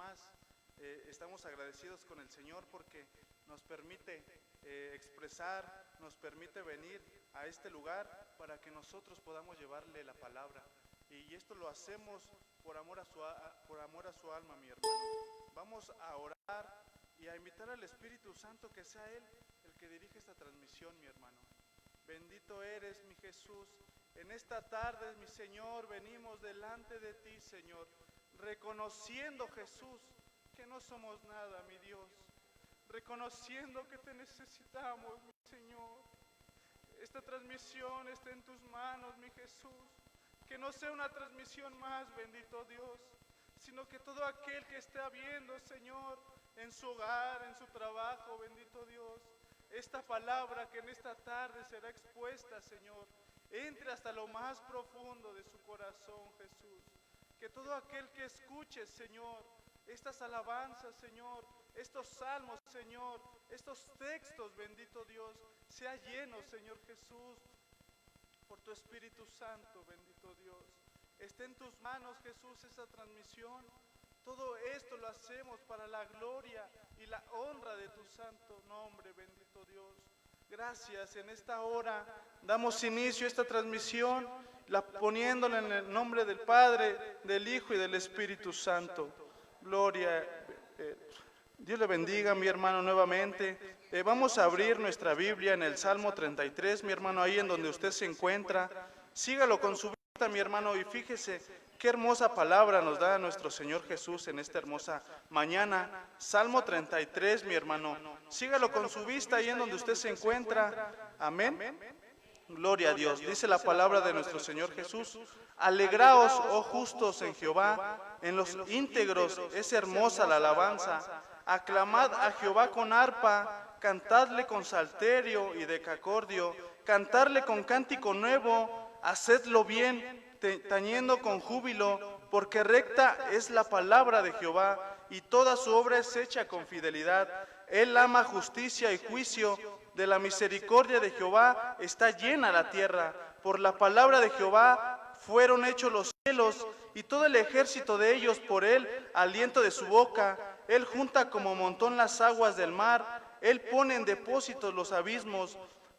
más estamos agradecidos con el Señor porque nos permite expresar, nos permite venir a este lugar para que nosotros podamos llevarle la palabra. Y esto lo hacemos por amor a su alma, mi hermano. Vamos a orar y a invitar al Espíritu Santo que sea Él el que dirige esta transmisión, mi hermano. Bendito eres, mi Jesús. En esta tarde, mi Señor, venimos delante de ti, Señor, reconociendo, Jesús, que no somos nada, mi Dios, reconociendo que te necesitamos, mi Señor. Esta transmisión está en tus manos, mi Jesús. Que no sea una transmisión más, bendito Dios, sino que todo aquel que esté viendo, Señor, en su hogar, en su trabajo, bendito Dios, esta palabra que en esta tarde será expuesta, Señor, entre hasta lo más profundo de su corazón, Jesús. Que todo aquel que escuche, Señor, estas alabanzas, Señor, estos salmos, Señor, estos textos, bendito Dios, sea lleno, Señor Jesús, por tu Espíritu Santo, bendito Dios. Esté en tus manos, Jesús, esta transmisión. Todo esto lo hacemos para la gloria y la honra de tu santo nombre, bendito Dios. Gracias. En esta hora damos inicio a esta transmisión, poniéndola en el nombre del Padre, del Hijo y del Espíritu Santo. Gloria. Dios le bendiga, mi hermano, nuevamente. Vamos a abrir nuestra Biblia en el Salmo 33, mi hermano, ahí en donde usted se encuentra. Sígalo con su vista, mi hermano, y fíjese qué hermosa palabra nos da nuestro Señor Jesús en esta hermosa mañana. Salmo 33, mi hermano. Sígalo con su vista ahí en donde usted se encuentra. Amén. Gloria a Dios. Dice la palabra de nuestro Señor Jesús: alegraos, oh justos, en Jehová, en los íntegros es hermosa la alabanza. Aclamad a Jehová con arpa, cantadle con salterio y decacordio, cantadle con cántico nuevo, hacedlo bien, tañendo con júbilo, porque recta es la palabra de Jehová, y toda su obra es hecha con fidelidad. Él ama justicia y juicio, de la misericordia de Jehová está llena la tierra. Por la palabra de Jehová fueron hechos los cielos, y todo el ejército de ellos por él, aliento de su boca. Él junta como montón las aguas del mar, él pone en depósitos los abismos.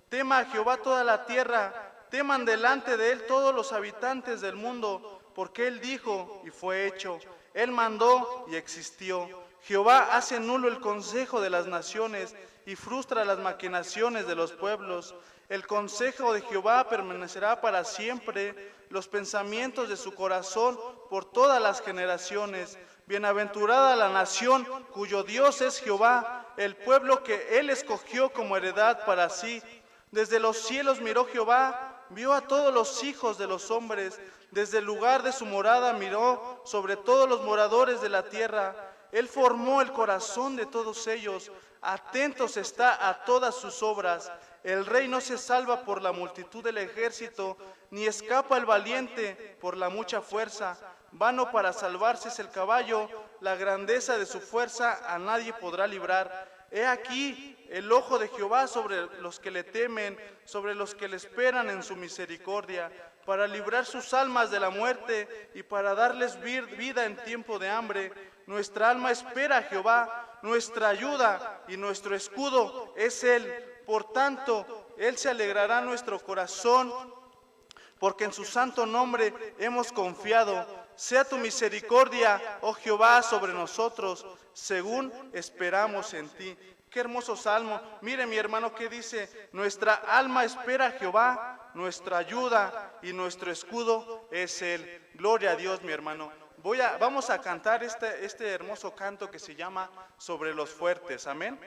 Tema a Jehová toda la tierra, teman delante de él todos los habitantes del mundo, porque él dijo y fue hecho, él mandó y existió. Jehová hace nulo el consejo de las naciones y frustra las maquinaciones de los pueblos. El consejo de Jehová permanecerá para siempre, los pensamientos de su corazón por todas las generaciones. Bienaventurada la nación cuyo Dios es Jehová, el pueblo que él escogió como heredad para sí. Desde los cielos miró Jehová, vio a todos los hijos de los hombres. Desde el lugar de su morada miró sobre todos los moradores de la tierra. Él formó el corazón de todos ellos, atentos está a todas sus obras. El rey no se salva por la multitud del ejército, ni escapa el valiente por la mucha fuerza. Vano para salvarse es el caballo, la grandeza de su fuerza a nadie podrá librar. He aquí el ojo de Jehová sobre los que le temen, sobre los que le esperan en su misericordia, para librar sus almas de la muerte y para darles vida en tiempo de hambre. Nuestra alma espera a Jehová, nuestra ayuda y nuestro escudo es Él. Por tanto, Él se alegrará nuestro corazón, porque en su santo nombre hemos confiado. Sea tu misericordia, oh Jehová, sobre nosotros, según esperamos en ti. Qué hermoso salmo. Mire, mi hermano, que dice: nuestra alma espera a Jehová, nuestra ayuda y nuestro escudo es Él. Gloria a Dios, mi hermano. Vamos a cantar este hermoso canto que se llama Sobre los Fuertes. Amén.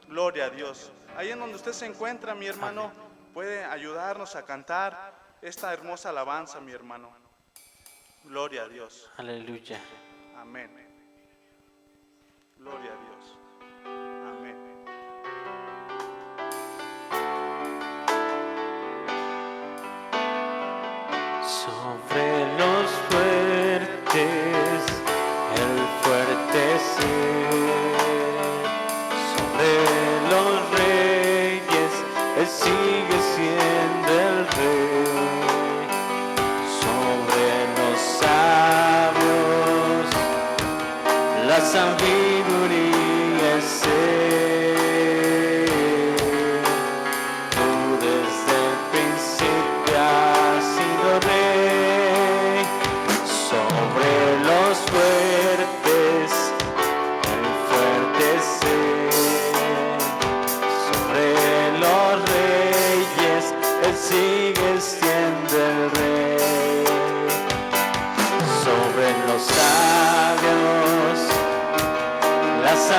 Gloria a Dios. Ahí en donde usted se encuentra, mi hermano, puede ayudarnos a cantar esta hermosa alabanza, mi hermano. Gloria a Dios. Aleluya. Amén. Gloria a Dios. Amén. Sobre los fuertes, el fuerte ser. Sobre los reyes, él sigue siendo el rey. Sobre los sabios,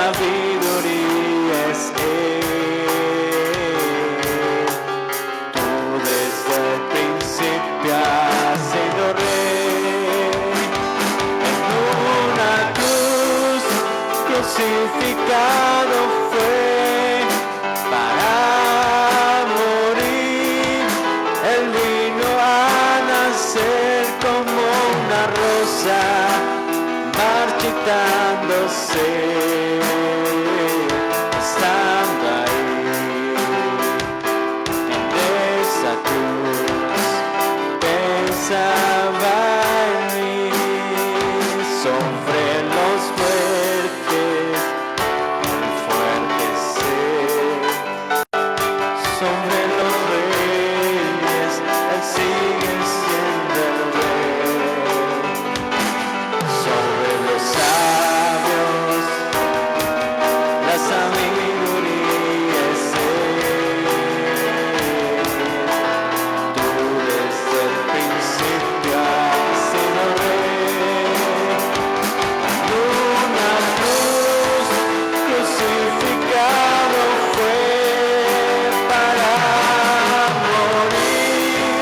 sabiduría es Él. Tú desde el principio has sido rey. En una cruz crucificado fue para morir. Él vino a nacer como una rosa marchitándose, estando ahí en esa cruz, pensaba en mí. Sobre los fuertes, el fuerte ser, sobre los reyes, Él sigue siendo el rey. Sobre los sabios, la sabiduría es Él. Tú desde el principio has sido rey. En una cruz crucificado fue para morir.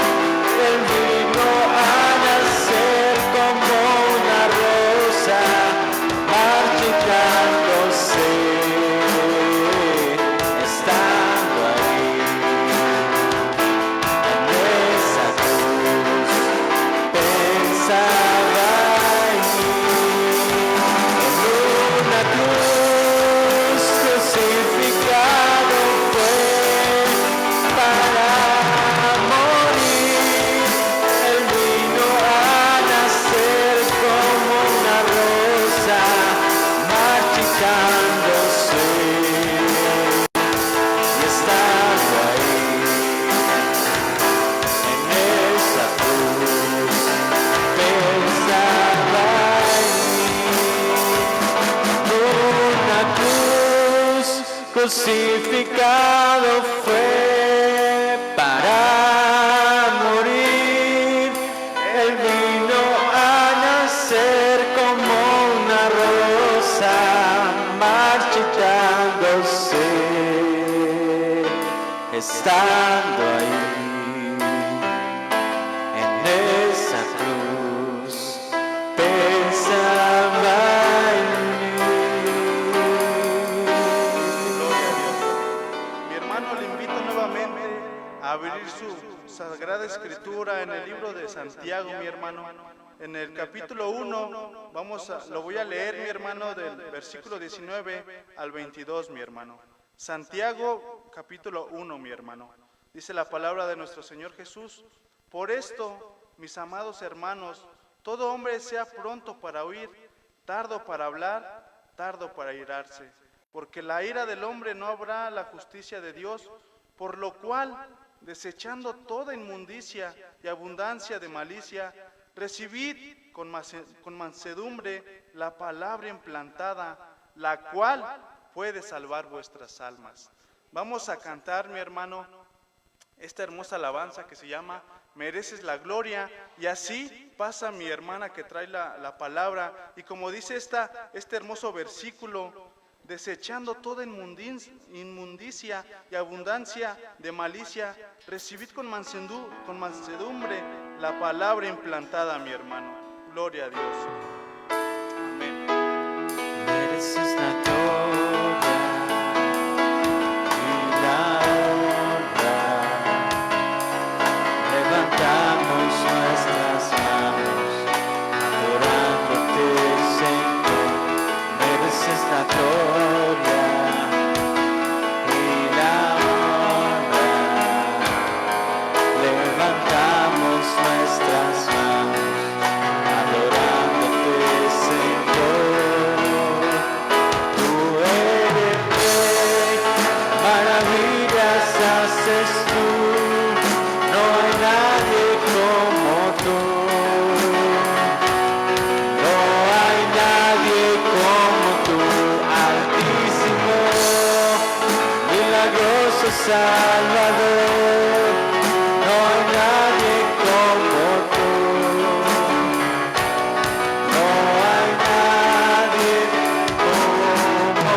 Él vino a nacer como una rosa marchitándose, estando ahí en esa cruz, pensaba en mí. En una cruz crucificado fue para morir. Él vino a nacer como una rosa marchitándose, y estando ahí en esa cruz, pensaba en mí. Una cruz crucificado fue para morir. Él vino a nacer como una rosa marchitándose, estando ahí en esa cruz, pensaba en Gloria a Dios. Mi hermano, le invito nuevamente a abrir su Sagrada Escritura en el libro de Santiago, mi hermano. En el capítulo 1, lo voy a leer, mi hermano, del versículo 19 al 22, mi hermano. Santiago, capítulo 1, mi hermano. Dice la palabra de nuestro Señor Jesús: por esto, mis amados hermanos, todo hombre sea pronto para oír, tardo para hablar, tardo para airarse, porque la ira del hombre no habrá la justicia de Dios, por lo cual, desechando toda inmundicia y abundancia de malicia, recibid con mansedumbre la palabra implantada, la cual puede salvar vuestras almas. Vamos a cantar, mi hermano, esta hermosa alabanza que se llama Mereces la gloria, y así pasa mi hermana que trae la palabra, y como dice este hermoso versículo: desechando toda inmundicia y abundancia de malicia, recibid con mansedumbre la palabra implantada, mi hermano. Gloria a Dios. Amén. Mereces la gloria y la honra. Levantamos nuestras manos adorándote, Señor. Mereces la gloria y la honra. Levantamos nuestras manos adorándote, Señor. Tú eres Rey, maravillas haces tú. No hay nadie como tú. No hay nadie como tú, Altísimo, milagroso Salvador. No hay nadie como tú. No hay nadie como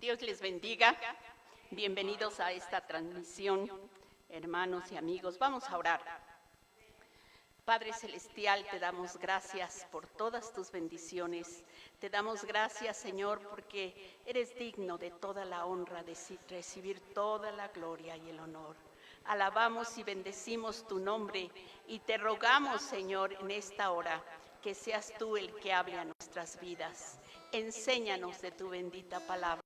Dios les bendiga. Bienvenidos a esta transmisión, hermanos y amigos. Vamos a orar. Padre Celestial, te damos gracias por todas tus bendiciones. Te damos gracias, Señor, porque eres digno de toda la honra, de recibir toda la gloria y el honor. Alabamos y bendecimos tu nombre y te rogamos, Señor, en esta hora, que seas tú el que hable a nuestras vidas. Enséñanos de tu bendita palabra.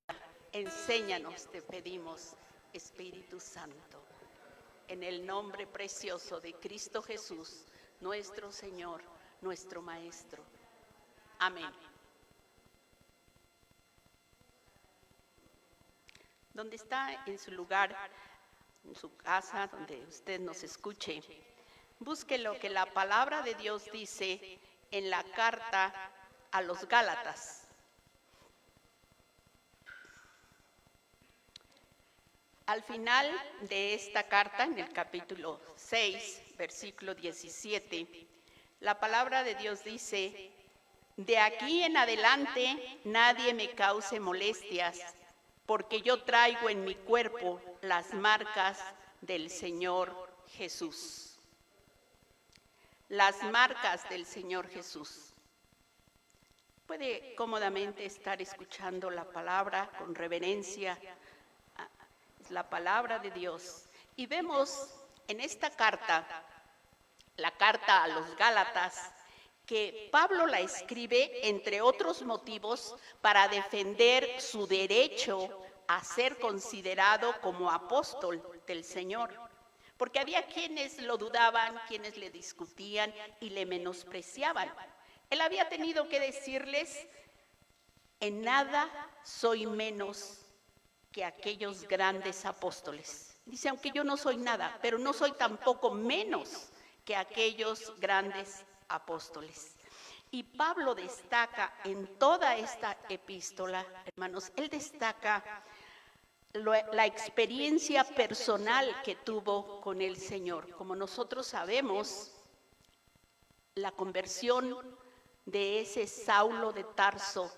Enséñanos, te pedimos, Espíritu Santo. En el nombre precioso de Cristo Jesús, nuestro Señor, nuestro Maestro. Amén. Donde está en su lugar, en su casa, donde usted nos escuche, busque lo que la palabra de Dios dice en la carta a los Gálatas. Al final de esta carta, en el capítulo 6, versículo 17, la palabra de Dios dice: de aquí en adelante nadie me cause molestias, porque yo traigo en mi cuerpo las marcas del Señor Jesús. Las marcas del Señor Jesús. Puede cómodamente estar escuchando la palabra con reverencia, la palabra de Dios. Y vemos en esta carta, la carta a los Gálatas, que Pablo la escribe, entre otros motivos, para defender su derecho a ser considerado como apóstol del Señor. Porque había quienes lo dudaban, quienes le discutían y le menospreciaban. Él había tenido que decirles: en nada soy menos que aquellos grandes apóstoles. Dice: aunque yo no soy nada, pero no soy tampoco menos que aquellos grandes apóstoles. Y Pablo destaca en toda esta epístola, hermanos, él destaca la experiencia personal que tuvo con el Señor. Como nosotros sabemos, la conversión de ese Saulo de Tarso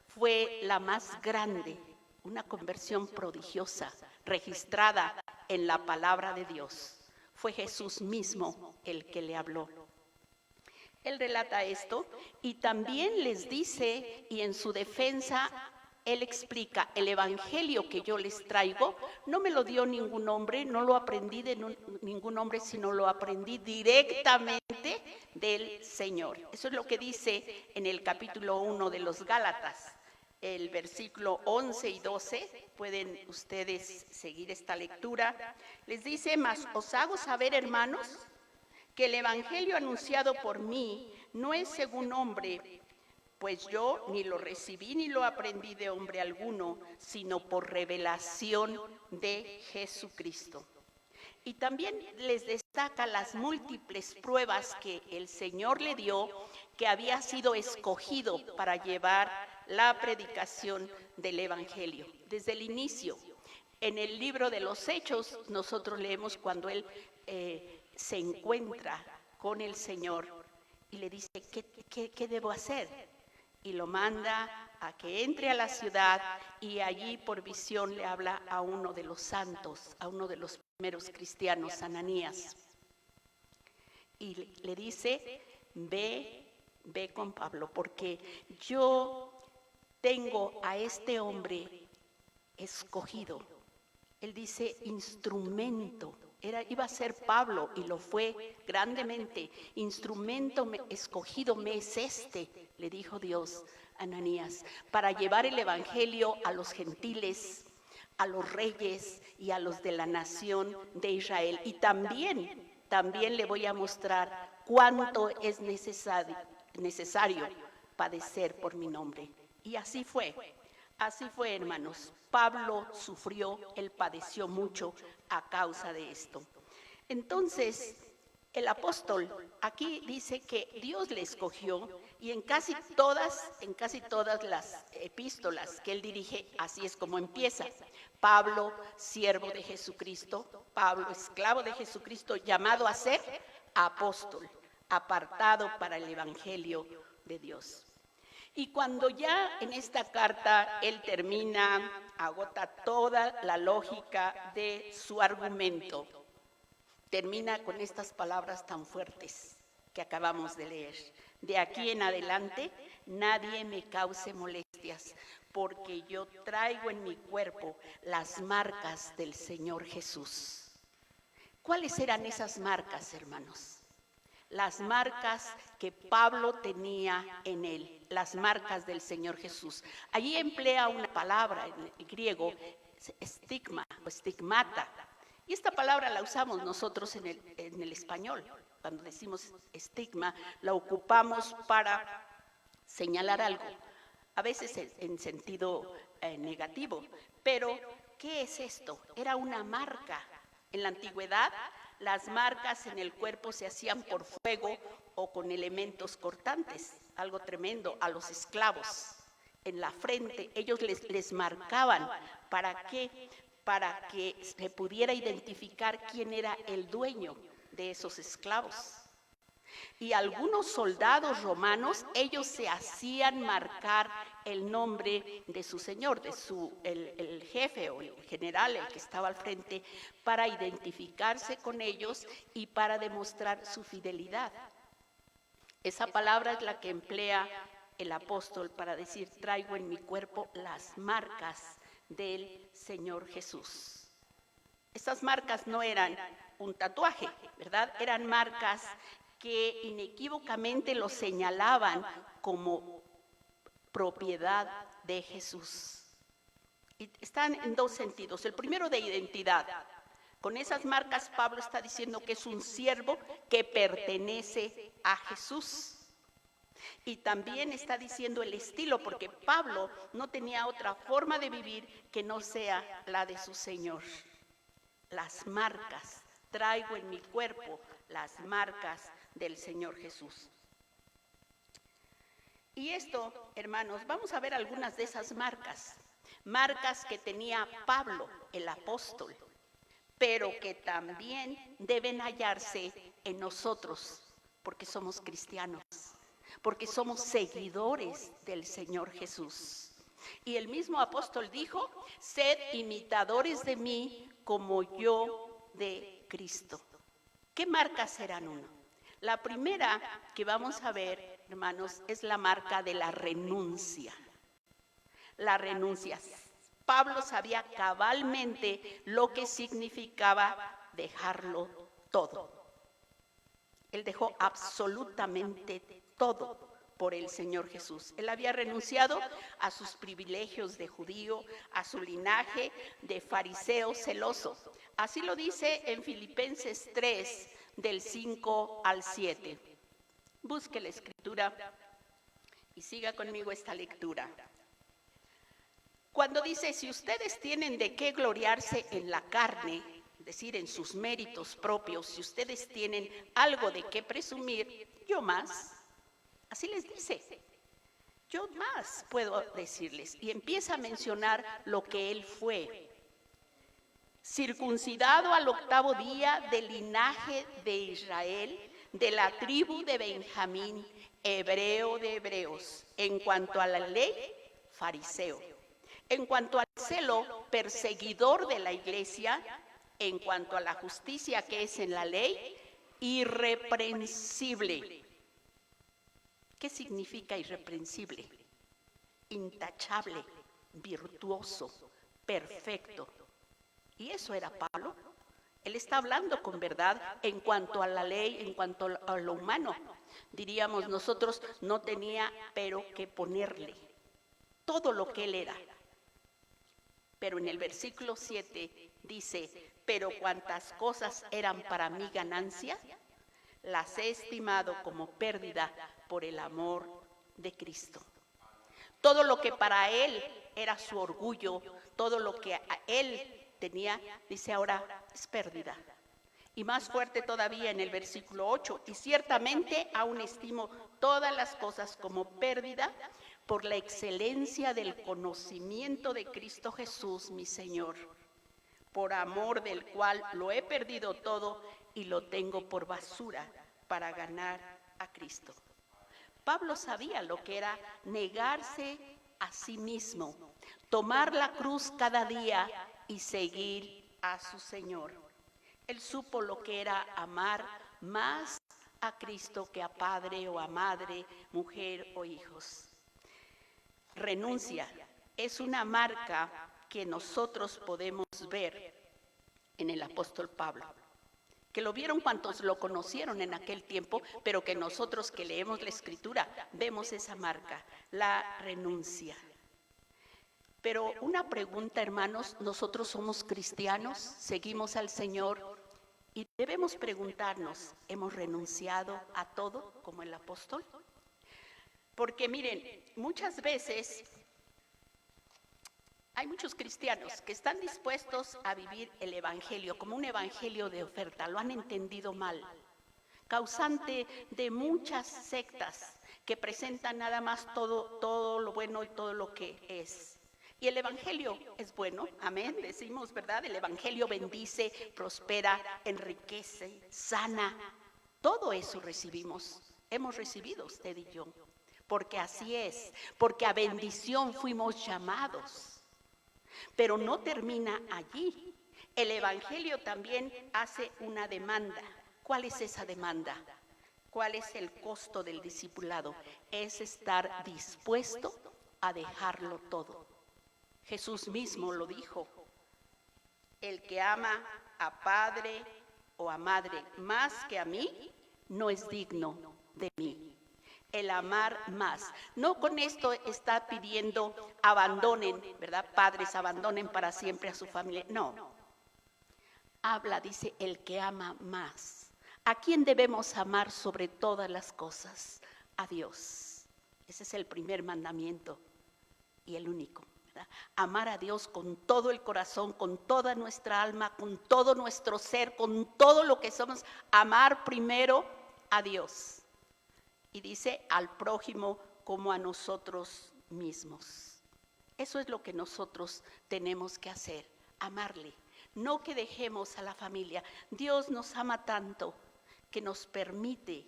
fue la más grande, una conversión prodigiosa, registrada en la palabra de Dios. Fue Jesús mismo el que le habló. Él relata esto y también les dice, y en su defensa, él explica: el evangelio que yo les traigo no me lo dio ningún hombre, no lo aprendí de ningún hombre, sino lo aprendí directamente del Señor. Eso es lo que dice en el capítulo 1 de los Gálatas. El versículo 11 y 12, pueden ustedes seguir esta lectura. Les dice: mas os hago saber, hermanos, que el evangelio anunciado por mí no es según hombre, pues yo ni lo recibí ni lo aprendí de hombre alguno, sino por revelación de Jesucristo. Y también les destaca las múltiples pruebas que el Señor le dio, que había sido escogido para llevar la predicación del evangelio. Desde el inicio, en el libro de los Hechos, nosotros leemos cuando él se encuentra con el Señor y le dice: ¿qué debo hacer? Y lo manda a que entre a la ciudad, y allí por visión le habla a uno de los santos, a uno de los primeros cristianos, Ananías. Y le dice: ve con Pablo, porque yo tengo a este hombre escogido. Él dice instrumento. Iba a ser Pablo, y lo fue grandemente. Instrumento escogido me es este, le dijo Dios a Ananías, para llevar el evangelio a los gentiles, a los reyes y a los de la nación de Israel. Y también le voy a mostrar cuánto es necesario padecer por mi nombre. Y así fue, hermanos. Pablo sufrió, él padeció mucho a causa de esto. Entonces, el apóstol aquí dice que Dios le escogió, y en casi todas las epístolas que él dirige, así es como empieza. Pablo, siervo de Jesucristo, Pablo, esclavo de Jesucristo, llamado a ser apóstol, apartado para el evangelio de Dios. Y cuando ya en esta carta él agota toda la lógica de su argumento, termina con estas palabras tan fuertes que acabamos de leer. De aquí en adelante, nadie me cause molestias, porque yo traigo en mi cuerpo las marcas del Señor Jesús. ¿Cuáles eran esas marcas, hermanos? Las marcas que Pablo tenía en él, las marcas del Señor Jesús. Allí emplea una palabra en griego, estigma o estigmata. Y esta palabra la usamos nosotros en el español. Cuando decimos estigma, la ocupamos para señalar algo, a veces en sentido negativo. Pero, ¿qué es esto? Era una marca. En la antigüedad, las marcas en el cuerpo se hacían por fuego o con elementos cortantes, algo tremendo, a los esclavos. En la frente, ellos les marcaban. ¿Para qué? Para que se pudiera identificar quién era el dueño de esos esclavos. Y algunos soldados romanos, ellos se hacían marcar el nombre de su señor, el jefe o el general, el que estaba al frente, para identificarse con ellos y para demostrar su fidelidad. Esa palabra es la que emplea el apóstol para decir: traigo en mi cuerpo las marcas del Señor Jesús. Estas marcas no eran un tatuaje, ¿verdad? Eran marcas que inequívocamente lo señalaban como propiedad de Jesús. Y están en dos sentidos. El primero, de identidad. Con esas marcas Pablo está diciendo que es un siervo que pertenece a Jesús. Y también está diciendo el estilo, porque Pablo no tenía otra forma de vivir que no sea la de su Señor. Las marcas, traigo en mi cuerpo las marcas del Señor Jesús. Y esto, hermanos, vamos a ver algunas de esas marcas que tenía Pablo, el apóstol, pero que también deben hallarse en nosotros, porque somos cristianos, porque somos seguidores del Señor Jesús. Y el mismo apóstol dijo: sed imitadores de mí como yo de Cristo. ¿Qué marcas serán uno? La primera que vamos a ver, hermanos, es la marca de la renuncia. La renuncia. Pablo sabía cabalmente lo que significaba dejarlo todo. Él dejó absolutamente todo por el Señor Jesús. Él había renunciado a sus privilegios de judío, a su linaje de fariseo celoso. Así lo dice en Filipenses 3, del 5 al 7. Busque la escritura y siga conmigo esta lectura. Cuando dice: si ustedes tienen de qué gloriarse en la carne, es decir, en sus méritos propios, si ustedes tienen algo de qué presumir, yo más. Así les dice, yo más puedo decirles. Y empieza a mencionar lo que él fue. Circuncidado al 8º día, del linaje de Israel, de la tribu de Benjamín, hebreo de hebreos. En cuanto a la ley, fariseo. En cuanto al celo, perseguidor de la iglesia. En cuanto a la justicia que es en la ley, irreprensible. ¿Qué significa irreprensible? Intachable, virtuoso, perfecto. Y eso era Pablo. Él está hablando con verdad en cuanto a la ley, en cuanto a lo humano. Diríamos nosotros, no tenía pero que ponerle todo lo que él era. Pero en el versículo 7 dice: pero cuantas cosas eran para mí ganancia, las he estimado como pérdida por el amor de Cristo. Todo lo que para él era su orgullo, todo lo que a él tenía, dice ahora, es pérdida. Y más fuerte todavía en el versículo 8: y ciertamente aún estimo todas las cosas como pérdida por la excelencia del conocimiento de Cristo Jesús, mi Señor, por amor del cual lo he perdido todo y lo tengo por basura para ganar a Cristo. Pablo sabía lo que era negarse a sí mismo, tomar la cruz cada día y seguir a su Señor. Él supo lo que era amar más a Cristo que a padre o a madre, mujer o hijos. Renuncia es una marca que nosotros podemos ver en el apóstol Pablo, que lo vieron cuantos lo conocieron en aquel tiempo, pero que nosotros que leemos la Escritura vemos esa marca, la renuncia. Pero una pregunta, hermanos, nosotros somos cristianos, seguimos al Señor y debemos preguntarnos, ¿hemos renunciado a todo como el apóstol? Porque miren, muchas veces hay muchos cristianos que están dispuestos a vivir el evangelio como un evangelio de oferta, lo han entendido mal, causante de muchas sectas que presentan nada más todo lo bueno y todo lo que es. Y el evangelio es bueno, amén, decimos, ¿verdad? El evangelio bendice, prospera, enriquece, sana. Todo eso recibimos, hemos recibido usted y yo, porque así es, porque a bendición fuimos llamados. Pero no termina allí. El evangelio también hace una demanda. ¿Cuál es esa demanda? ¿Cuál es el costo del discipulado? Es estar dispuesto a dejarlo todo. Jesús mismo lo dijo: el que ama a padre o a madre más que a mí, no es digno de mí. El amar más. No con esto está pidiendo abandonen, ¿verdad? Padres abandonen para siempre a su familia. No. Habla, dice, el que ama más. ¿A quién debemos amar sobre todas las cosas? A Dios. Ese es el primer mandamiento y el único. Amar a Dios con todo el corazón, con toda nuestra alma, con todo nuestro ser, con todo lo que somos. Amar primero a Dios. Y dice al prójimo como a nosotros mismos. Eso es lo que nosotros tenemos que hacer, amarle. No que dejemos a la familia. Dios nos ama tanto que nos permite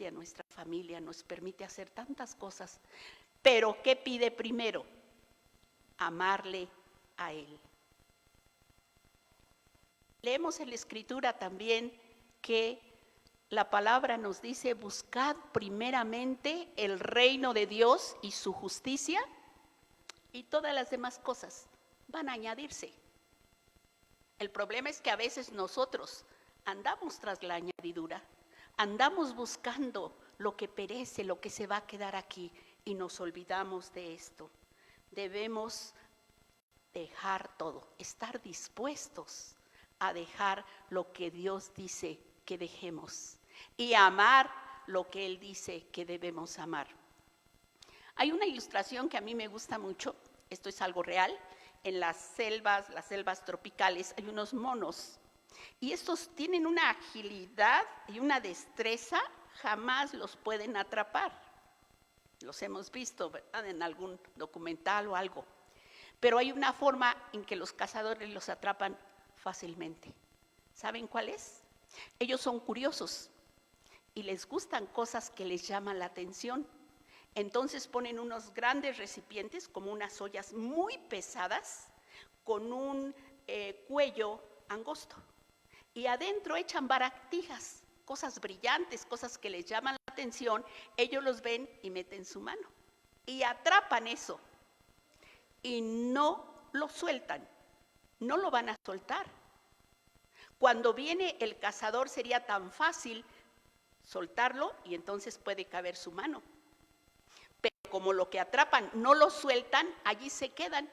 a nuestra familia, nos permite hacer tantas cosas. Pero ¿qué pide primero? Amarle a Él. Leemos en la Escritura también que la palabra nos dice: buscad primeramente el reino de Dios y su justicia, y todas las demás cosas van a añadirse. El problema es que a veces nosotros andamos tras la añadidura, andamos buscando lo que perece, lo que se va a quedar aquí, y nos olvidamos de esto. Debemos dejar todo, estar dispuestos a dejar lo que Dios dice que dejemos y amar lo que Él dice que debemos amar. Hay una ilustración que a mí me gusta mucho, esto es algo real. En las selvas tropicales, hay unos monos y estos tienen una agilidad y una destreza, jamás los pueden atrapar. Los hemos visto, ¿verdad?, en algún documental o algo. Pero hay una forma en que los cazadores los atrapan fácilmente. ¿Saben cuál es? Ellos son curiosos y les gustan cosas que les llaman la atención. Entonces ponen unos grandes recipientes, como unas ollas muy pesadas, con un cuello angosto. Y adentro echan baratijas, cosas brillantes, cosas que les llaman la atención. Ellos los ven y meten su mano. Y atrapan eso. Y no lo sueltan. No lo van a soltar. Cuando viene el cazador sería tan fácil soltarlo y entonces puede caber su mano. Pero como lo que atrapan no lo sueltan, allí se quedan.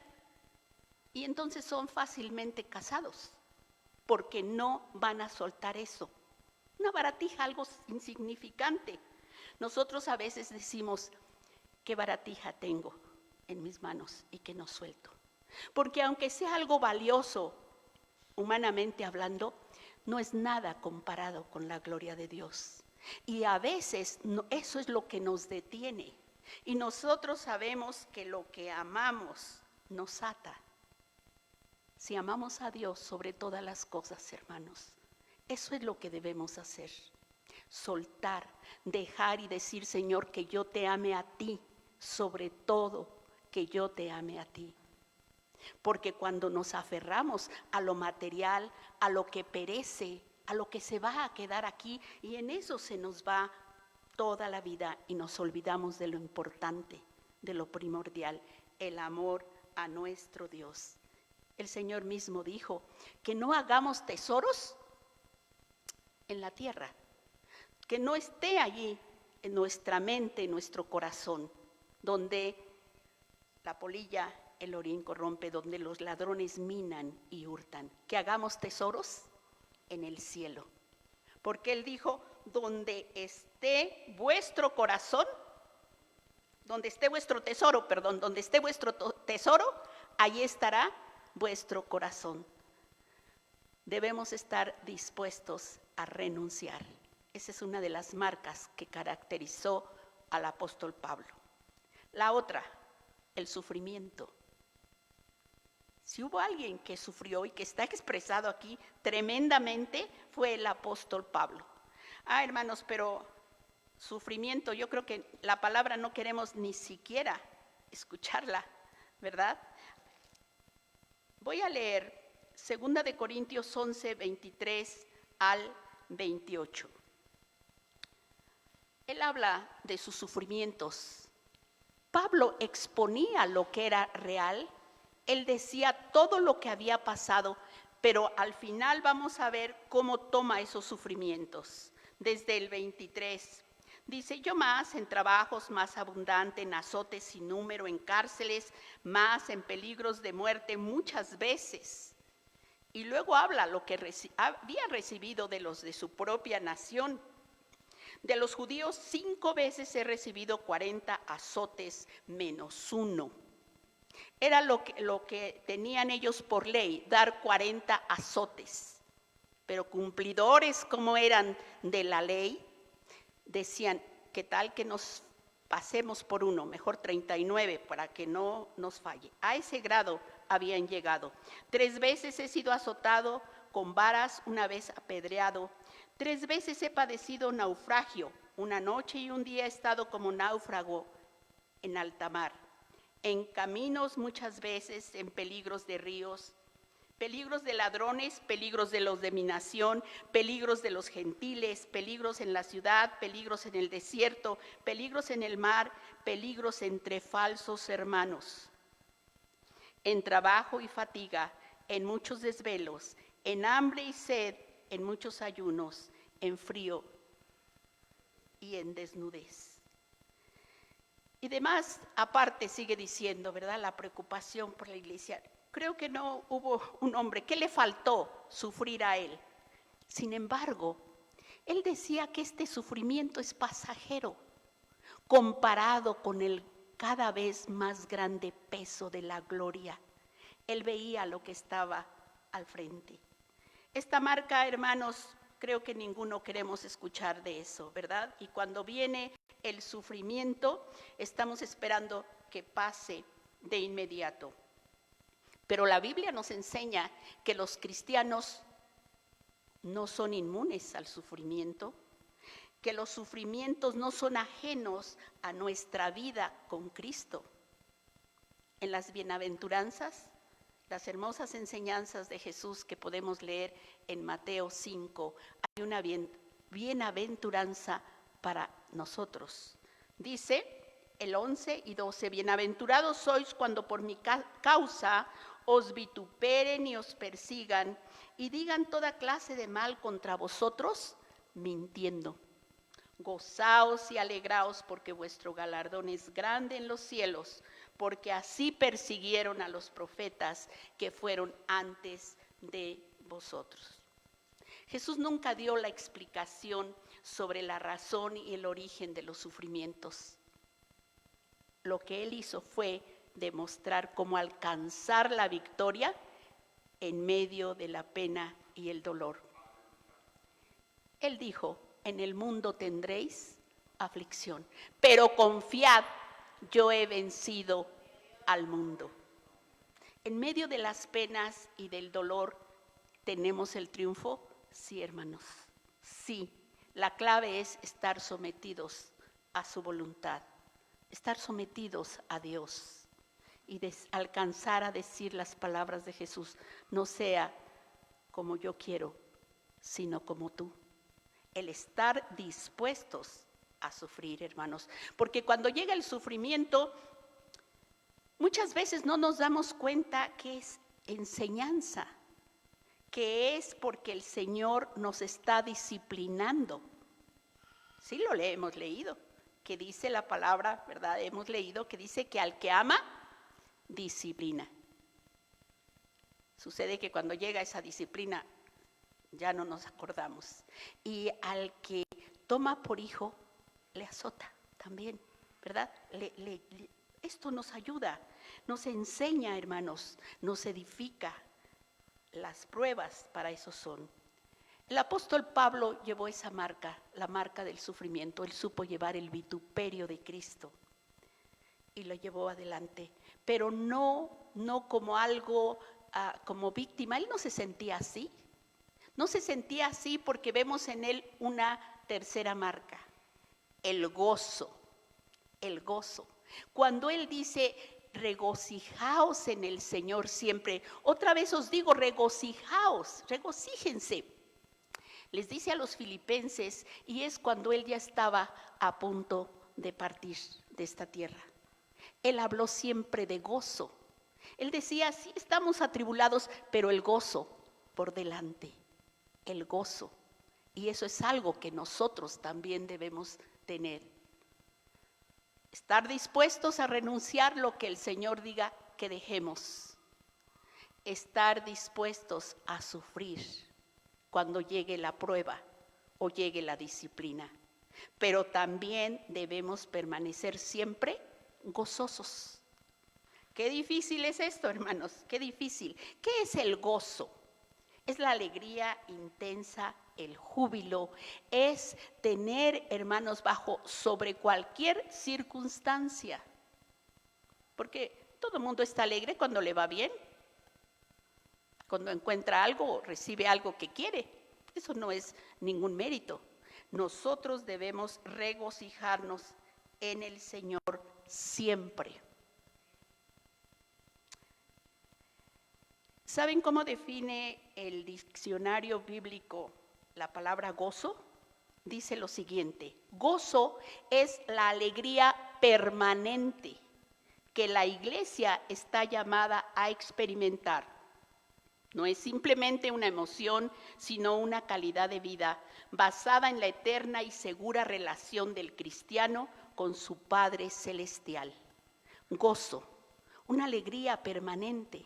Y entonces son fácilmente cazados, porque no van a soltar eso. Una baratija, algo insignificante. Nosotros a veces decimos: ¿qué baratija tengo en mis manos y que no suelto? Porque aunque sea algo valioso, humanamente hablando, no es nada comparado con la gloria de Dios. Y a veces eso es lo que nos detiene. Y nosotros sabemos que lo que amamos nos ata. Si amamos a Dios sobre todas las cosas, hermanos, eso es lo que debemos hacer. soltar, dejar y decir, Señor, que yo te ame a ti, sobre todo que yo te ame a ti. Porque cuando nos aferramos a lo material, a lo que perece, a lo que se va a quedar aquí, y en eso se nos va toda la vida y nos olvidamos de lo importante, de lo primordial, el amor a nuestro Dios. El Señor mismo dijo que no hagamos tesoros en la tierra, que no esté allí en nuestra mente, en nuestro corazón, donde la polilla, el orín corrompe, donde los ladrones minan y hurtan, que hagamos tesoros en el cielo. Porque Él dijo, donde esté vuestro corazón, donde esté vuestro tesoro, donde esté vuestro tesoro, ahí estará vuestro corazón. Debemos estar dispuestos a renunciar. Esa es una de las marcas que caracterizó al apóstol Pablo. La otra, el sufrimiento. Si hubo alguien que sufrió y que está expresado aquí tremendamente, fue el apóstol Pablo. Hermanos, pero sufrimiento, yo creo que la palabra no queremos ni siquiera escucharla, ¿verdad? Voy a leer 2 de Corintios 11, 23 al 28. Él habla de sus sufrimientos. Pablo exponía lo que era real. Él decía todo lo que había pasado, pero al final vamos a ver cómo toma esos sufrimientos. Desde el 23, dice, yo más en trabajos, más abundante, en azotes sin número, en cárceles, más en peligros de muerte muchas veces. Y luego habla lo que había recibido de los de su propia nación. De los judíos 5 veces he recibido 40 azotes menos 1. Era lo que tenían ellos por ley, dar 40 azotes. Pero cumplidores como eran de la ley, decían, ¿qué tal que nos pasemos por uno? Mejor 39 para que no nos falle. A ese grado habían llegado. 3 veces he sido azotado con varas, 1 vez apedreado. 3 veces he padecido naufragio. 1 noche y 1 día he estado como náufrago en alta mar. En caminos muchas veces, en peligros de ríos, peligros de ladrones, peligros de los de mi nación, peligros de los gentiles, peligros en la ciudad, peligros en el desierto, peligros en el mar, peligros entre falsos hermanos. En trabajo y fatiga, en muchos desvelos, en hambre y sed, en muchos ayunos, en frío y en desnudez. Y demás, aparte sigue diciendo, ¿verdad? La preocupación por la iglesia. Creo que no hubo un hombre, ¿qué le faltó sufrir a él? Sin embargo, él decía que este sufrimiento es pasajero, comparado con el cada vez más grande peso de la gloria. Él veía lo que estaba al frente. Esta marca, hermanos, creo que ninguno queremos escuchar de eso, ¿verdad? Y cuando viene el sufrimiento, estamos esperando que pase de inmediato. Pero la Biblia nos enseña que los cristianos no son inmunes al sufrimiento, que los sufrimientos no son ajenos a nuestra vida con Cristo. En las bienaventuranzas, las hermosas enseñanzas de Jesús que podemos leer en Mateo 5, hay una bienaventuranza para nosotros. Dice el 11 y 12, bienaventurados sois cuando por mi causa os vituperen y os persigan y digan toda clase de mal contra vosotros, mintiendo. Gozaos y alegraos porque vuestro galardón es grande en los cielos, porque así persiguieron a los profetas que fueron antes de vosotros. Jesús nunca dio la explicación sobre la razón y el origen de los sufrimientos. Lo que él hizo fue demostrar cómo alcanzar la victoria en medio de la pena y el dolor. Él dijo, en el mundo tendréis aflicción, pero confiad, yo he vencido al mundo. En medio de las penas y del dolor, ¿tenemos el triunfo? Sí, hermanos, sí, La clave es estar sometidos a su voluntad, estar sometidos a Dios y alcanzar a decir las palabras de Jesús: no sea como yo quiero, sino como tú. El estar dispuestos a sufrir, hermanos, porque cuando llega el sufrimiento, muchas veces no nos damos cuenta que es enseñanza, que es porque el Señor nos está disciplinando. Sí lo hemos leído, que dice la palabra, ¿verdad? Hemos leído que dice que al que ama, disciplina. Sucede que cuando llega esa disciplina, ya no nos acordamos. Y al que toma por hijo, le azota también, ¿verdad? Esto nos ayuda, nos enseña, hermanos, nos edifica. Las pruebas para eso son. El apóstol Pablo llevó esa marca, la marca del sufrimiento. Él supo llevar el vituperio de Cristo y lo llevó adelante, pero no como algo, como víctima. Él no se sentía así. No se sentía así porque vemos en él una tercera marca, el gozo, el gozo. Cuando él dice: regocijaos en el Señor siempre. Otra vez os digo, regocijaos, regocíjense. Les dice a los filipenses, y es cuando él ya estaba a punto de partir de esta tierra. Él habló siempre de gozo. Él decía: sí, estamos atribulados, pero el gozo por delante, el gozo. Y eso es algo que nosotros también debemos tener. Estar dispuestos a renunciar lo que el Señor diga que dejemos. Estar dispuestos a sufrir cuando llegue la prueba o llegue la disciplina. Pero también debemos permanecer siempre gozosos. Qué difícil es esto, hermanos, qué difícil. ¿Qué es el gozo? Es la alegría intensa, el júbilo, es tener, hermanos, sobre cualquier circunstancia. Porque todo el mundo está alegre cuando le va bien, cuando encuentra algo, recibe algo que quiere. Eso no es ningún mérito. Nosotros debemos regocijarnos en el Señor siempre. ¿Saben cómo define el diccionario bíblico la palabra gozo? Dice lo siguiente: gozo es la alegría permanente que la iglesia está llamada a experimentar. No es simplemente una emoción, sino una calidad de vida basada en la eterna y segura relación del cristiano con su Padre Celestial. Gozo, una alegría permanente.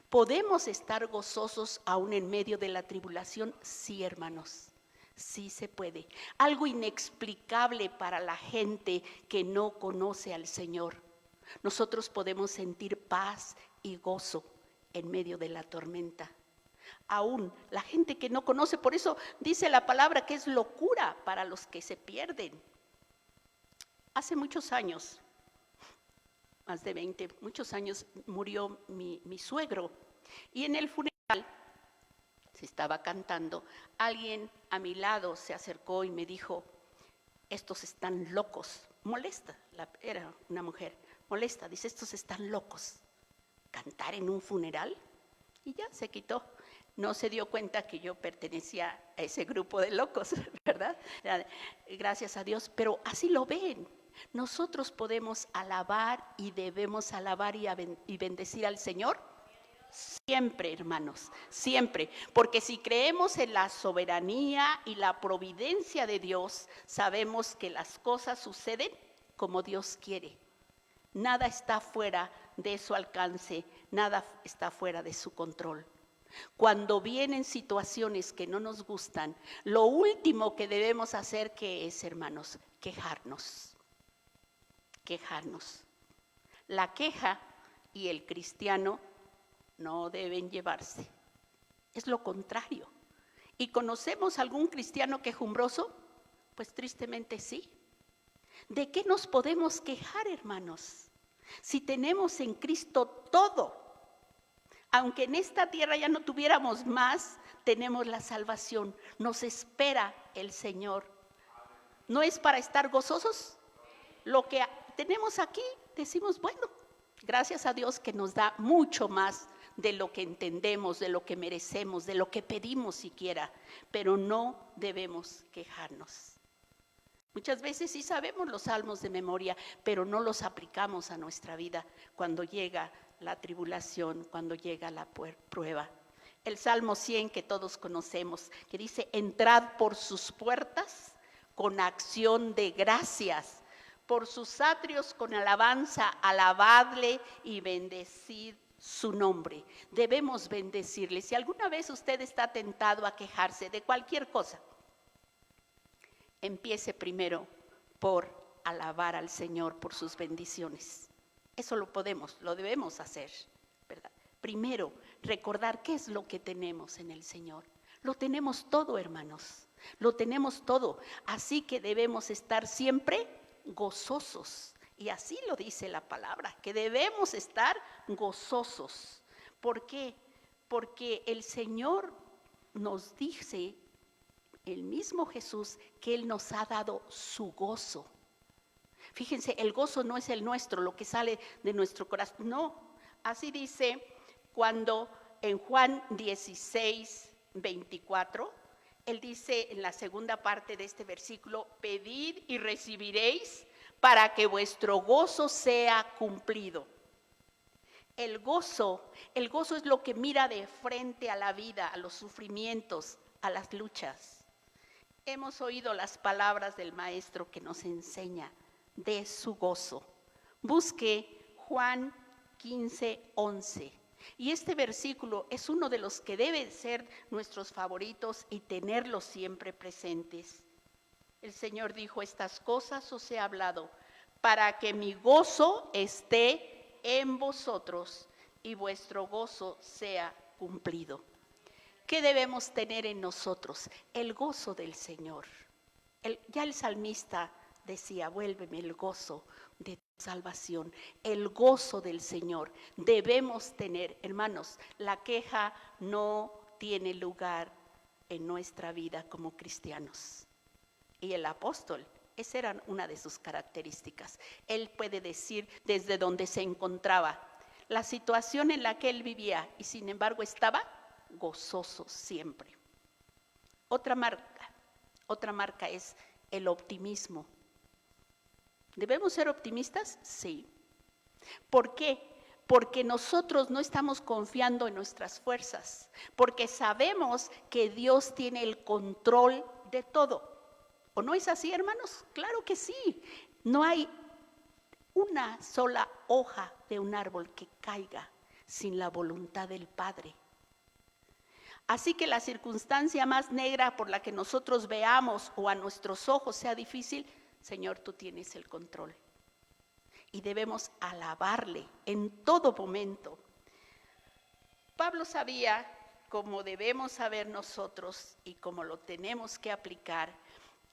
¿Podemos estar gozosos aún en medio de la tribulación? Sí, hermanos, sí se puede. Algo inexplicable para la gente que no conoce al Señor. Nosotros podemos sentir paz y gozo en medio de la tormenta. Aún la gente que no conoce, por eso dice la palabra que es locura para los que se pierden. Hace muchos años, más de 20, muchos años, murió mi suegro. Y en el funeral, se estaba cantando, alguien a mi lado se acercó y me dijo: estos están locos. Molesta, era una mujer, molesta, dice: estos están locos. ¿Cantar en un funeral? Y ya se quitó. No se dio cuenta que yo pertenecía a ese grupo de locos, ¿verdad? Gracias a Dios, pero así lo ven. Nosotros podemos alabar y debemos alabar y bendecir al Señor siempre, hermanos, siempre. Porque si creemos en la soberanía y la providencia de Dios, sabemos que las cosas suceden como Dios quiere. Nada está fuera de su alcance, nada está fuera de su control. Cuando vienen situaciones que no nos gustan, lo último que debemos hacer, ¿qué es, hermanos? Quejarnos. Quejarnos. La queja y el cristiano no deben llevarse. Es lo contrario. ¿Y conocemos algún cristiano quejumbroso? Pues tristemente sí. ¿De qué nos podemos quejar, hermanos? Si tenemos en Cristo todo. Aunque en esta tierra ya no tuviéramos más, tenemos la salvación. Nos espera el Señor. ¿No es para estar gozosos? Lo que tenemos aquí, decimos, bueno, gracias a Dios que nos da mucho más de lo que entendemos, de lo que merecemos, de lo que pedimos siquiera, pero no debemos quejarnos. Muchas veces sí sabemos los salmos de memoria, pero no los aplicamos a nuestra vida cuando llega la tribulación, cuando llega la prueba. El Salmo 100 que todos conocemos, que dice, entrad por sus puertas con acción de gracias, por sus atrios con alabanza, alabadle y bendecid su nombre. Debemos bendecirle. Si alguna vez usted está tentado a quejarse de cualquier cosa, empiece primero por alabar al Señor por sus bendiciones. Eso lo debemos hacer, ¿verdad? Primero, recordar qué es lo que tenemos en el Señor. Lo tenemos todo, hermanos, lo tenemos todo. Así que debemos estar siempre gozosos. Y así lo dice la palabra, que debemos estar gozosos. ¿Por qué? Porque el Señor nos dice, el mismo Jesús, que Él nos ha dado su gozo. Fíjense, el gozo no es el nuestro, lo que sale de nuestro corazón. No, así dice cuando en Juan 16, 24, Él dice en la segunda parte de este versículo, pedid y recibiréis para que vuestro gozo sea cumplido. El gozo es lo que mira de frente a la vida, a los sufrimientos, a las luchas. Hemos oído las palabras del Maestro que nos enseña de su gozo. Busque Juan 15, 11. Y este versículo es uno de los que debe ser nuestros favoritos y tenerlos siempre presentes. El Señor dijo, estas cosas os he hablado para que mi gozo esté en vosotros y vuestro gozo sea cumplido. ¿Qué debemos tener en nosotros? El gozo del Señor. Ya el salmista decía, vuélveme el gozo de tu salvación, el gozo del Señor. Debemos tener, hermanos, la queja no tiene lugar en nuestra vida como cristianos. Y el apóstol, esa era una de sus características. Él puede decir desde donde se encontraba, la situación en la que él vivía, y sin embargo estaba gozoso siempre. Otra marca es el optimismo. ¿Debemos ser optimistas? Sí. ¿Por qué? Porque nosotros no estamos confiando en nuestras fuerzas, porque sabemos que Dios tiene el control de todo. ¿O no es así, hermanos? Claro que sí. No hay una sola hoja de un árbol que caiga sin la voluntad del Padre. Así que la circunstancia más negra por la que nosotros veamos o a nuestros ojos sea difícil, Señor, tú tienes el control. Y debemos alabarle en todo momento. Pablo sabía, como debemos saber nosotros y como lo tenemos que aplicar,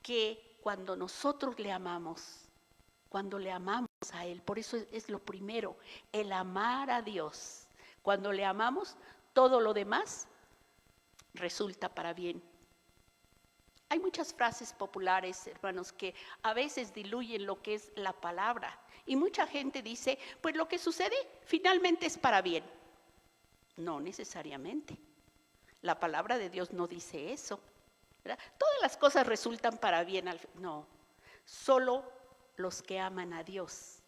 que cuando nosotros le amamos, cuando le amamos a Él, por eso es lo primero, el amar a Dios. Cuando le amamos, todo lo demás resulta para bien. Hay muchas frases populares, hermanos, que a veces diluyen lo que es la palabra. Y mucha gente dice, pues lo que sucede finalmente es para bien. No necesariamente. La palabra de Dios no dice eso, ¿verdad? Todas las cosas resultan para bien. No, solo los que aman a Dios.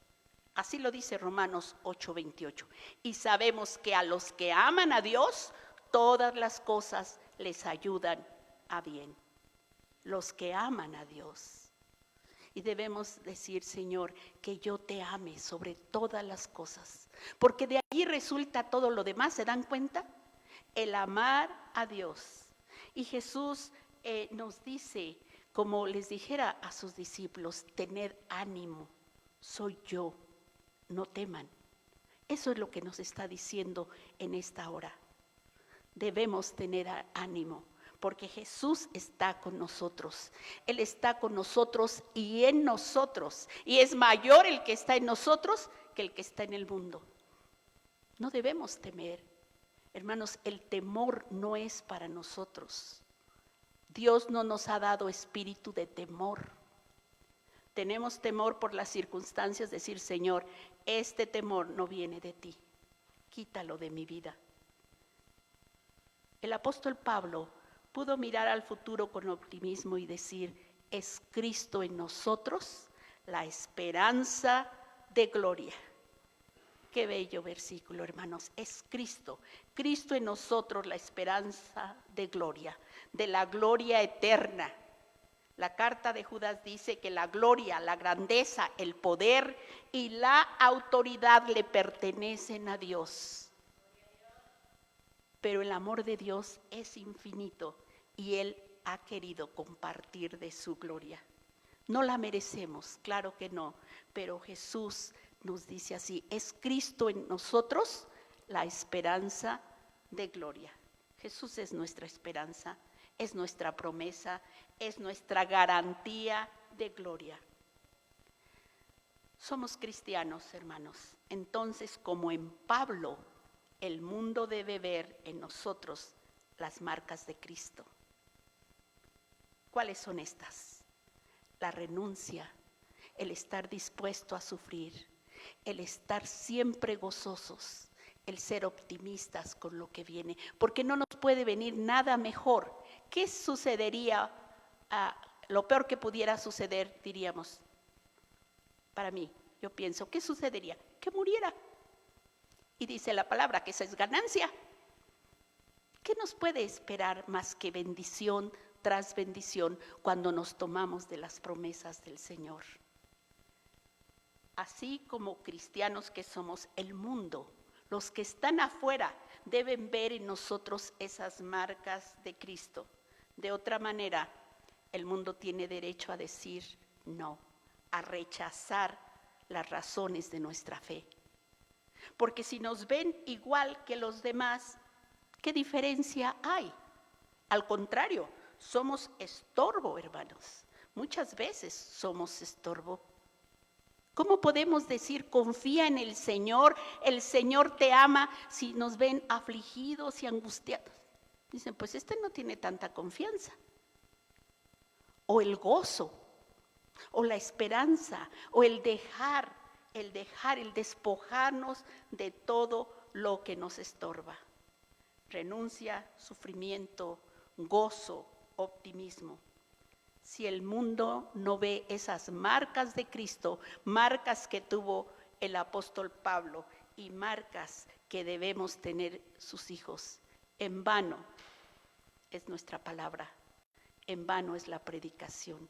Así lo dice Romanos 8:28. Y sabemos que a los que aman a Dios, todas las cosas les ayudan a bien. Los que aman a Dios. Y debemos decir, Señor, que yo te ame sobre todas las cosas. Porque de allí resulta todo lo demás, ¿se dan cuenta? El amar a Dios. Y Jesús nos dice, como les dijera a sus discípulos, tened ánimo, soy yo, no teman. Eso es lo que nos está diciendo en esta hora. Debemos tener ánimo, porque Jesús está con nosotros. Él está con nosotros y en nosotros. Y es mayor el que está en nosotros que el que está en el mundo. No debemos temer. Hermanos, el temor no es para nosotros. Dios no nos ha dado espíritu de temor, Tenemos temor por las circunstancias, decir, Señor, este temor no viene de ti, quítalo de mi vida. El apóstol Pablo pudo mirar al futuro con optimismo y decir, es Cristo en nosotros la esperanza de gloria. Qué bello versículo, hermanos. Es Cristo, Cristo en nosotros la esperanza de gloria, de la gloria eterna. La carta de Judas dice que la gloria, la grandeza, el poder y la autoridad le pertenecen a Dios. Pero el amor de Dios es infinito y Él ha querido compartir de su gloria. No la merecemos, claro que no, pero Jesús nos dice así, es Cristo en nosotros la esperanza de gloria. Jesús es nuestra esperanza, es nuestra promesa, es nuestra garantía de gloria. Somos cristianos, hermanos. Entonces, como en Pablo, el mundo debe ver en nosotros las marcas de Cristo. ¿Cuáles son estas? La renuncia, el estar dispuesto a sufrir, el estar siempre gozosos, el ser optimistas con lo que viene, porque no nos puede venir nada mejor. ¿Qué sucedería? Lo peor que pudiera suceder, diríamos, para mí, yo pienso, ¿qué sucedería? Que muriera. Y dice la palabra que esa es ganancia. ¿Qué nos puede esperar más que bendición tras bendición cuando nos tomamos de las promesas del Señor? Así como cristianos que somos, el mundo, los que están afuera, deben ver en nosotros esas marcas de Cristo. De otra manera, el mundo tiene derecho a decir no, a rechazar las razones de nuestra fe. Porque si nos ven igual que los demás, ¿qué diferencia hay? Al contrario, somos estorbo, hermanos. Muchas veces somos estorbo. ¿Cómo podemos decir confía en el Señor te ama, si nos ven afligidos y angustiados? Dicen, pues este no tiene tanta confianza. O el gozo, o la esperanza, o el despojarnos de todo lo que nos estorba. Renuncia, sufrimiento, gozo, optimismo. Si el mundo no ve esas marcas de Cristo, marcas que tuvo el apóstol Pablo y marcas que debemos tener sus hijos, en vano es nuestra palabra, en vano es la predicación.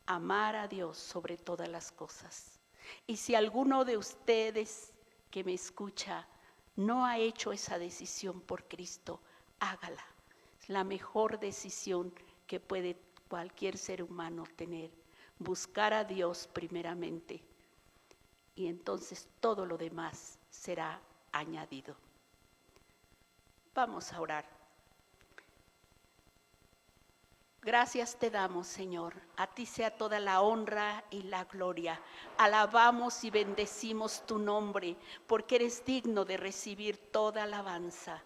Amar a Dios sobre todas las cosas. Y si alguno de ustedes que me escucha no ha hecho esa decisión por Cristo, hágala. Es la mejor decisión que puede cualquier ser humano tener. Buscar a Dios primeramente. Y entonces todo lo demás será añadido. Vamos a orar. Gracias te damos, Señor. A ti sea toda la honra y la gloria. Alabamos y bendecimos tu nombre, porque eres digno de recibir toda alabanza.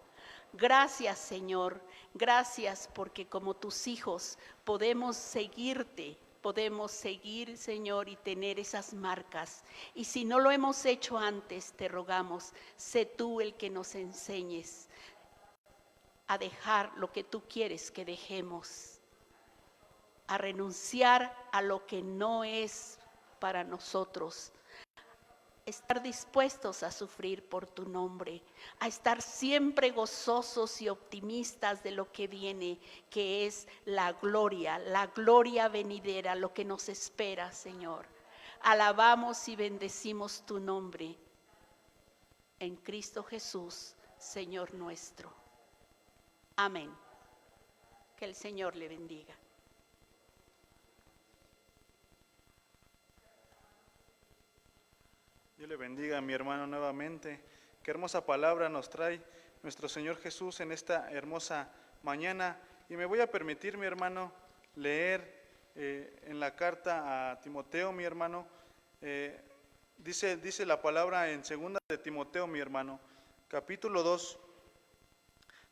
Gracias, Señor. Gracias porque como tus hijos podemos seguirte, podemos seguir, Señor, y tener esas marcas. Y si no lo hemos hecho antes, te rogamos, sé tú el que nos enseñes a dejar lo que tú quieres que dejemos, a renunciar a lo que no es para nosotros, estar dispuestos a sufrir por tu nombre, a estar siempre gozosos y optimistas de lo que viene, que es la gloria venidera, lo que nos espera, Señor. Alabamos y bendecimos tu nombre en Cristo Jesús, Señor nuestro. Amén. Que el Señor le bendiga. Dios le bendiga a mi hermano nuevamente. Qué hermosa palabra nos trae nuestro Señor Jesús en esta hermosa mañana. Y me voy a permitir, mi hermano, leer en la carta a Timoteo, mi hermano. Dice la palabra en 2 de Timoteo, mi hermano, capítulo 2.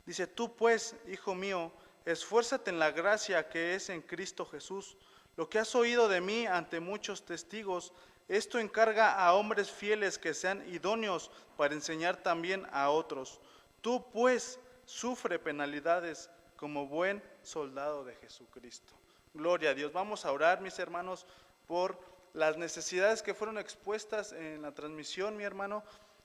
Dice, tú pues, hijo mío, esfuérzate en la gracia que es en Cristo Jesús. Lo que has oído de mí ante muchos testigos, esto encarga a hombres fieles que sean idóneos para enseñar también a otros. Tú, pues, sufre penalidades como buen soldado de Jesucristo. Gloria a Dios. Vamos a orar, mis hermanos, por las necesidades que fueron expuestas en la transmisión, mi hermano,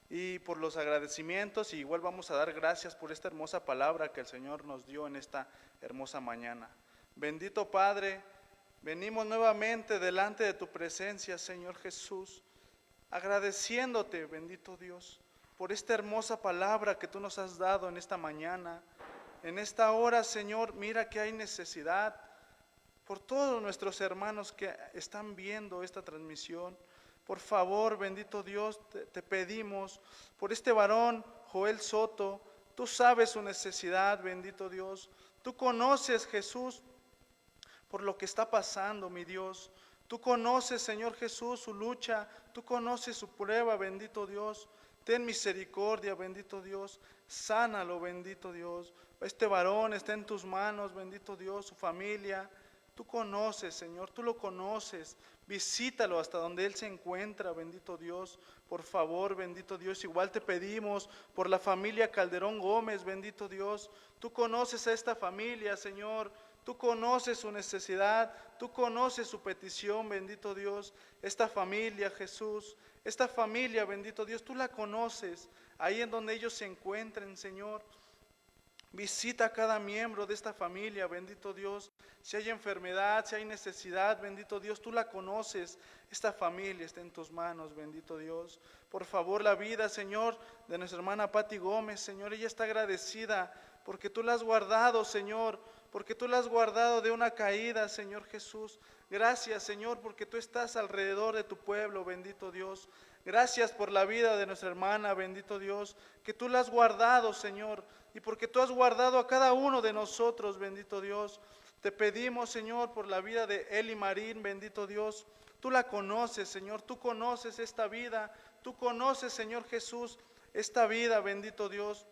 y por los agradecimientos. Y igual vamos a dar gracias por esta hermosa palabra que el Señor nos dio en esta hermosa mañana. Bendito Padre, venimos nuevamente delante de tu presencia, Señor Jesús, agradeciéndote, bendito Dios, por esta hermosa palabra que tú nos has dado en esta mañana. En esta hora, Señor, mira que hay necesidad por todos nuestros hermanos que están viendo esta transmisión. Por favor, bendito Dios, te pedimos por este varón, Joel Soto. Tú sabes su necesidad, bendito Dios. Tú conoces, Jesús, por lo que está pasando, mi Dios. Tú conoces, Señor Jesús, su lucha. Tú conoces su prueba, bendito Dios. Ten misericordia, bendito Dios. Sánalo, bendito Dios. Este varón está en tus manos, bendito Dios, su familia. Tú conoces, Señor, tú lo conoces. Visítalo hasta donde él se encuentra, bendito Dios. Por favor, bendito Dios, igual te pedimos por la familia Calderón Gómez, bendito Dios. Tú conoces a esta familia, Señor. Tú conoces su necesidad, tú conoces su petición, bendito Dios. Esta familia, Jesús, esta familia, bendito Dios, tú la conoces. Ahí en donde ellos se encuentren, Señor. Visita a cada miembro de esta familia, bendito Dios. Si hay enfermedad, si hay necesidad, bendito Dios, tú la conoces. Esta familia está en tus manos, bendito Dios. Por favor, la vida, Señor, de nuestra hermana Pati Gómez, Señor, ella está agradecida porque tú la has guardado, Señor, porque tú la has guardado de una caída, Señor Jesús. Gracias, Señor, porque tú estás alrededor de tu pueblo, bendito Dios. Gracias por la vida de nuestra hermana, bendito Dios, que tú la has guardado, Señor, y porque tú has guardado a cada uno de nosotros, bendito Dios. Te pedimos, Señor, por la vida de Eli Marín, bendito Dios. Tú la conoces, Señor, tú conoces esta vida, tú conoces, Señor Jesús, esta vida, bendito Dios.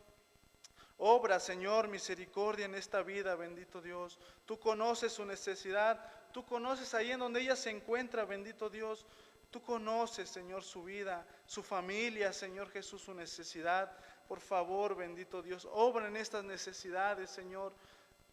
Obra, Señor, misericordia en esta vida, bendito Dios. Tú conoces su necesidad, tú conoces ahí en donde ella se encuentra, bendito Dios. Tú conoces, Señor, su vida, su familia, Señor Jesús, su necesidad. Por favor, bendito Dios, obra en estas necesidades, Señor.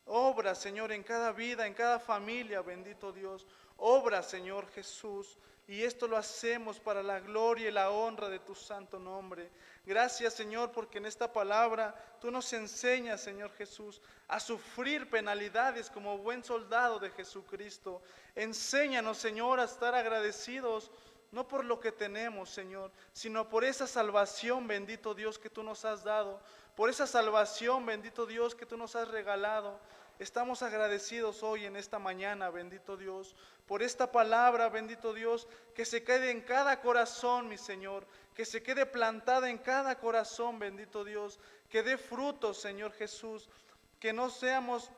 Obra, Señor, en cada vida, en cada familia, bendito Dios. Obra, Señor Jesús. Y esto lo hacemos para la gloria y la honra de tu santo nombre. Gracias, Señor, porque en esta palabra tú nos enseñas, Señor Jesús, a sufrir penalidades como buen soldado de Jesucristo. Enséñanos, Señor, a estar agradecidos, no por lo que tenemos, Señor, sino por esa salvación, bendito Dios, que tú nos has dado. Por esa salvación, bendito Dios, que tú nos has regalado. Estamos agradecidos hoy en esta mañana, bendito Dios, por esta palabra, bendito Dios, que se quede en cada corazón, mi Señor, que se quede plantada en cada corazón, bendito Dios, que dé frutos, Señor Jesús, que no seamos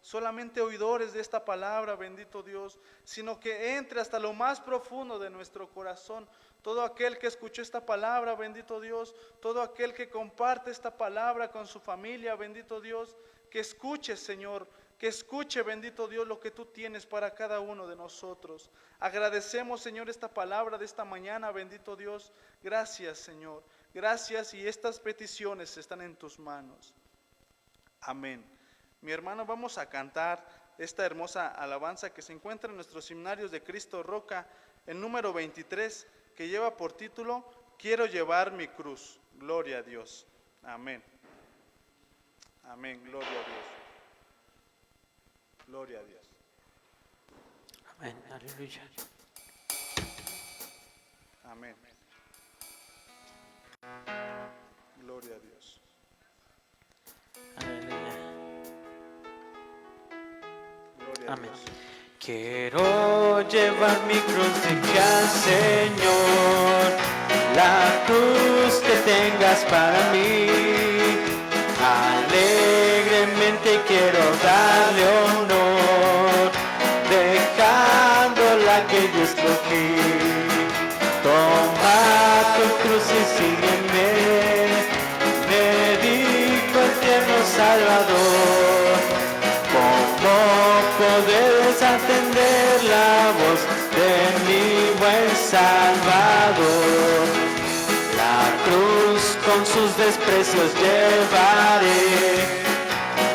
solamente oidores de esta palabra, bendito Dios, sino que entre hasta lo más profundo de nuestro corazón. Todo aquel que escuchó esta palabra, bendito Dios, todo aquel que comparte esta palabra con su familia, bendito Dios, que escuche, Señor, que escuche, bendito Dios, lo que tú tienes para cada uno de nosotros. Agradecemos, Señor, esta palabra de esta mañana, bendito Dios. Gracias, Señor. Gracias, y estas peticiones están en tus manos. Amén. Mi hermano, vamos a cantar esta hermosa alabanza que se encuentra en nuestros seminarios de Cristo Roca, el número 23, que lleva por título, Quiero llevar mi cruz. Gloria a Dios. Amén. Amén, gloria a Dios. Gloria a Dios. Amén, aleluya. Amén. Gloria a Dios. Aleluya. Gloria a Amén. Dios. Quiero llevar mi cruz de al Señor, la cruz que tengas para mí. Alegremente quiero darle honor, dejando la que yo escogí. Toma tu cruz y sígueme, me dijo el tierno Salvador. ¿Cómo poder desatender la voz de mi buen Salvador. La cruz con sus desprecios llevaré,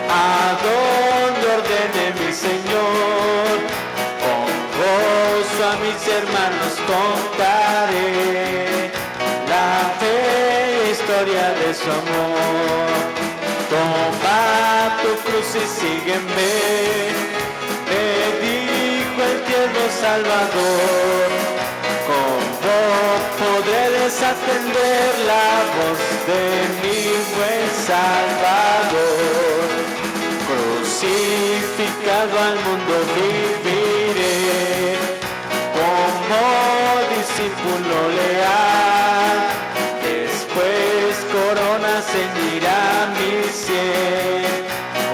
a donde ordene mi Señor. Con gozo a mis hermanos contaré la bella historia de su amor. Toma tu cruz y sígueme, me dijo el tierno Salvador. ¿Cómo podré desatender la voz de mi buen Salvador? Crucificado al mundo viviré, como discípulo leal. Después corona ceñirá mi sien,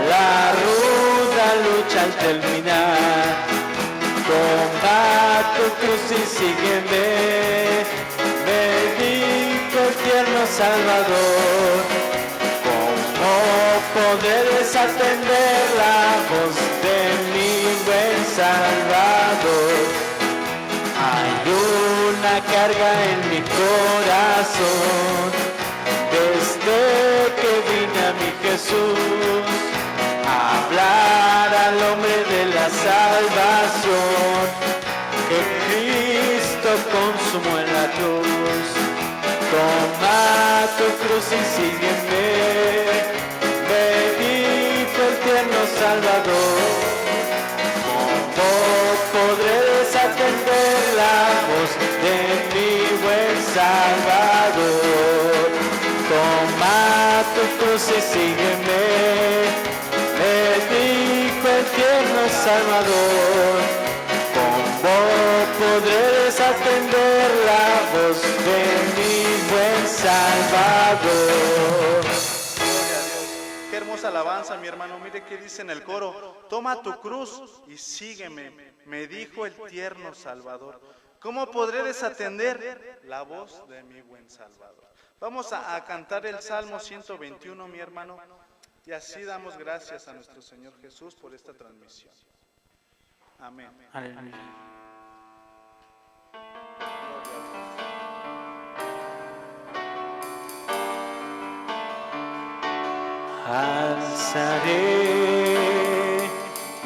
la ruda lucha al terminar. Toma tu cruz y sígueme, me dijo el tierno Salvador. ¿Cómo podré desatender la voz de mi buen Salvador? Hay una carga en mi corazón, desde que vine a mi Jesús, a hablar al hombre de la salvación, que Cristo consumó en la cruz. Toma tu cruz y sígueme, me dijo el tierno Salvador. ¿Cómo podré desatender la voz de mi buen Salvador? Toma tu cruz y sígueme, me dijo el tierno Salvador. ¿Cómo podré desatender la voz de mi buen Salvador? Gloria a Dios. Qué hermosa alabanza, mi hermano. Mire que dice en el coro: toma tu cruz y sígueme, me dijo el tierno Salvador. ¿Cómo podré desatender la voz de mi buen Salvador? Vamos a cantar el Salmo 121, mi hermano, y así damos gracias a nuestro Señor Jesús por esta transmisión. Amén. Aleluya. Alzaré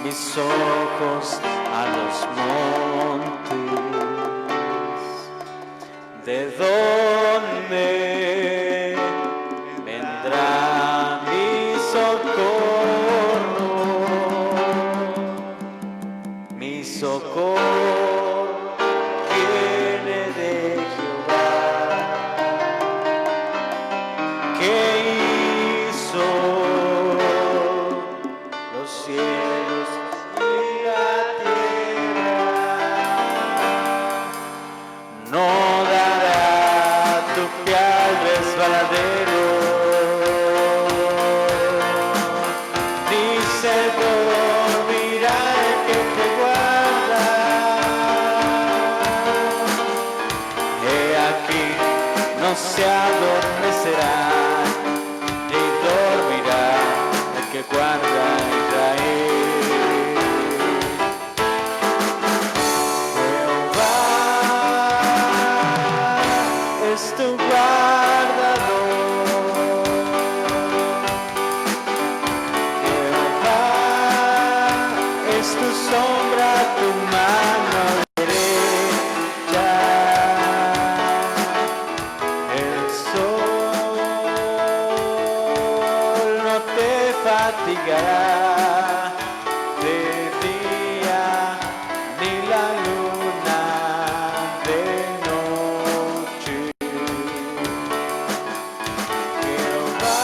mis ojos a los montes, ¿de dónde vendrá mi socorro? Mi socorro viene de Jehová, que hizo los cielos y la tierra. No dará tu pie al resbaladero, ni se dormirá el que te guarda. He aquí, no se adormecerá, ni dormirá el que guarda a Israel. Jehová es tu guardador, Jehová es tu sombra, tu mano derecha. El sol no te fatigará de día, ni la luna de noche. Jehová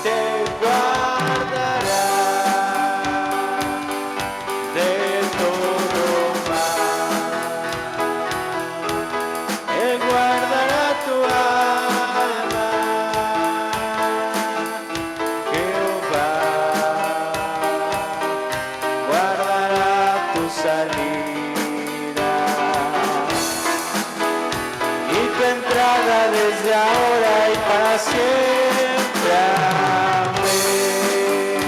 te guardará de todo mal. Él guardará tu alma, Jehová guardará tu salida y tu entrada desde ahora y para siempre. Amén.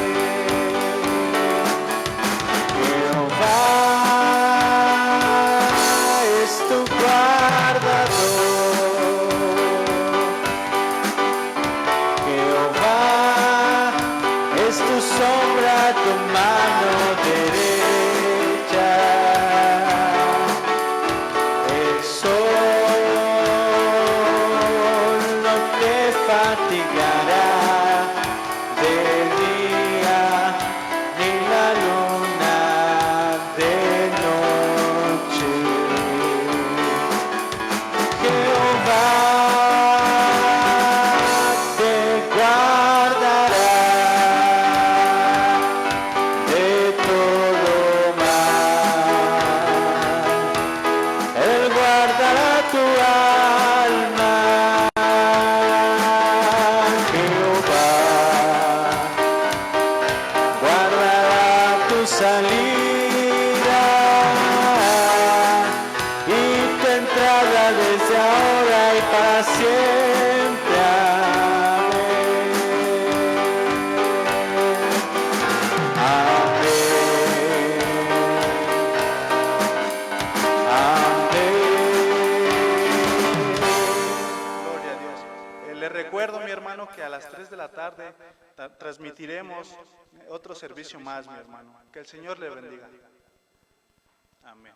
fatigará de día, ni la luna de noche. Jehová te guardará de todo mal. Él guardará tu alma. Jehová guardará tu salida y tu entrada desde ahora y para siempre. Amén. Gloria a Dios. Le recuerdo, mi hermano, que a las 3 de la tarde transmitiremos otro servicio más, mi hermano. Que el Señor le bendiga. Amén.